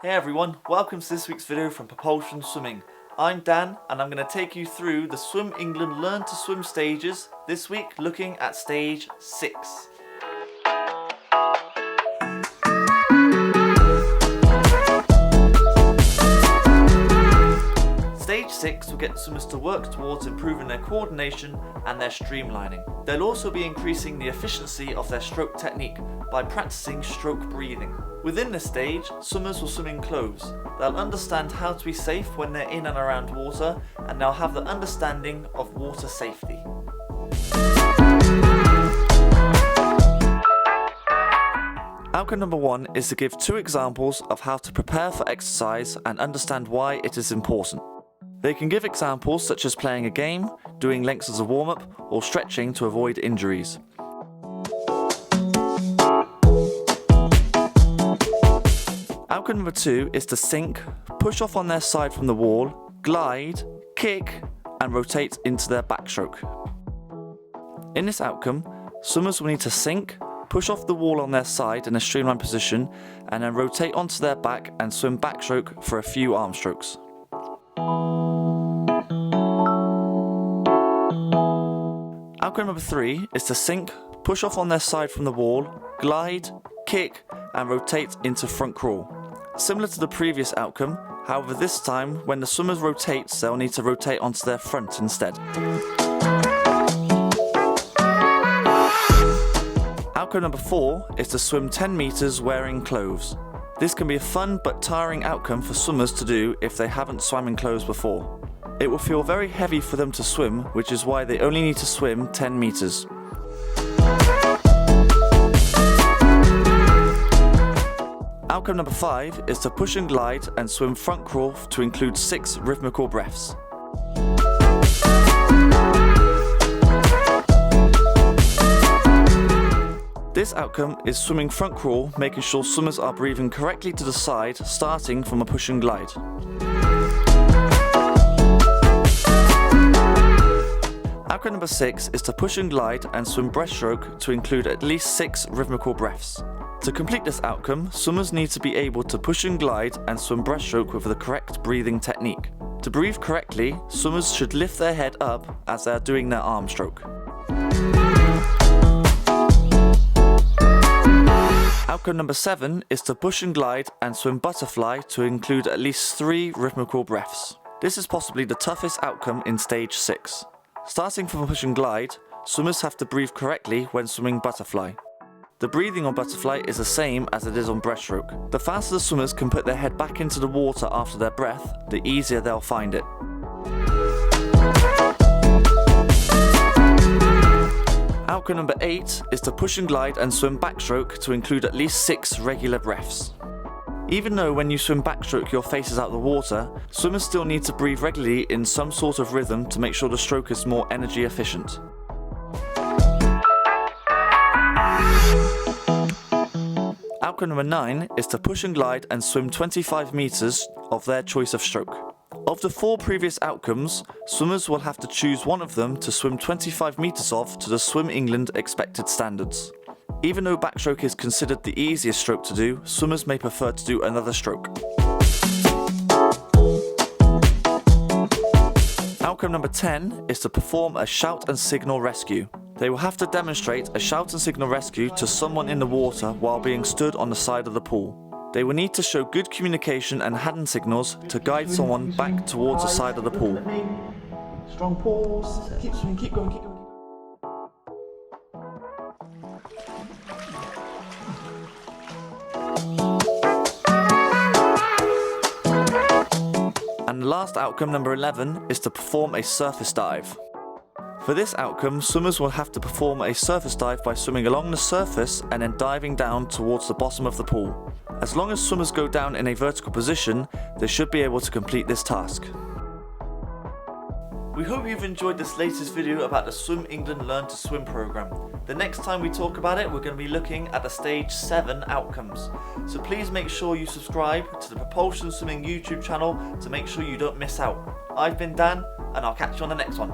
Hey everyone, welcome to this week's video from Propulsion Swimming. I'm Dan and I'm going to take you through the Swim England Learn to Swim stages, this week looking at stage 6. Stage 6 will get swimmers to work towards improving their coordination and their streamlining. They'll also be increasing the efficiency of their stroke technique by practicing stroke breathing. Within this stage, swimmers will swim in clothes. They'll understand how to be safe when they're in and around water, and they'll have the understanding of water safety. Outcome number 1 is to give 2 examples of how to prepare for exercise and understand why it is important. They can give examples such as playing a game, doing lengths as a warm-up, or stretching to avoid injuries. Outcome number 2 is to sink, push off on their side from the wall, glide, kick, and rotate into their backstroke. In this outcome, swimmers will need to sink, push off the wall on their side in a streamlined position, and then rotate onto their back and swim backstroke for a few arm strokes. Outcome number 3 is to sink, push off on their side from the wall, glide, kick, and rotate into front crawl. Similar to the previous outcome, however this time when the swimmers rotate, they'll need to rotate onto their front instead. Outcome number 4 is to swim 10 meters wearing clothes. This can be a fun but tiring outcome for swimmers to do if they haven't swam in clothes before. It will feel very heavy for them to swim, which is why they only need to swim 10 meters. Outcome number 5 is to push and glide and swim front crawl to include 6 rhythmical breaths. This outcome is swimming front crawl, making sure swimmers are breathing correctly to the side, starting from a push and glide. Outcome number 6 is to push and glide and swim breaststroke to include at least 6 rhythmical breaths. To complete this outcome, swimmers need to be able to push and glide and swim breaststroke with the correct breathing technique. To breathe correctly, swimmers should lift their head up as they are doing their arm stroke. Outcome number 7 is to push and glide and swim butterfly to include at least 3 rhythmical breaths. This is possibly the toughest outcome in stage 6. Starting from a push and glide, swimmers have to breathe correctly when swimming butterfly. The breathing on butterfly is the same as it is on breaststroke. The faster the swimmers can put their head back into the water after their breath, the easier they'll find it. Outcome number 8 is to push and glide and swim backstroke to include at least 6 regular breaths. Even though when you swim backstroke your face is out of the water, swimmers still need to breathe regularly in some sort of rhythm to make sure the stroke is more energy efficient. Outcome number 9 is to push and glide and swim 25 meters of their choice of stroke. Of the 4 previous outcomes, swimmers will have to choose one of them to swim 25 meters of to the Swim England expected standards. Even though backstroke is considered the easiest stroke to do, swimmers may prefer to do another stroke. Outcome number 10 is to perform a shout and signal rescue. They will have to demonstrate a shout and signal rescue to someone in the water while being stood on the side of the pool. They will need to show good communication and hand signals to guide someone back towards the side of the pool. Strong pause, keep swimming, keep going, keep going. And the last outcome, number 11, is to perform a surface dive. For this outcome, swimmers will have to perform a surface dive by swimming along the surface and then diving down towards the bottom of the pool. As long as swimmers go down in a vertical position, they should be able to complete this task. We hope you've enjoyed this latest video about the Swim England Learn to Swim program. The next time we talk about it, we're going to be looking at the stage 7 outcomes. So please make sure you subscribe to the Propulsion Swimming YouTube channel to make sure you don't miss out. I've been Dan, and I'll catch you on the next one.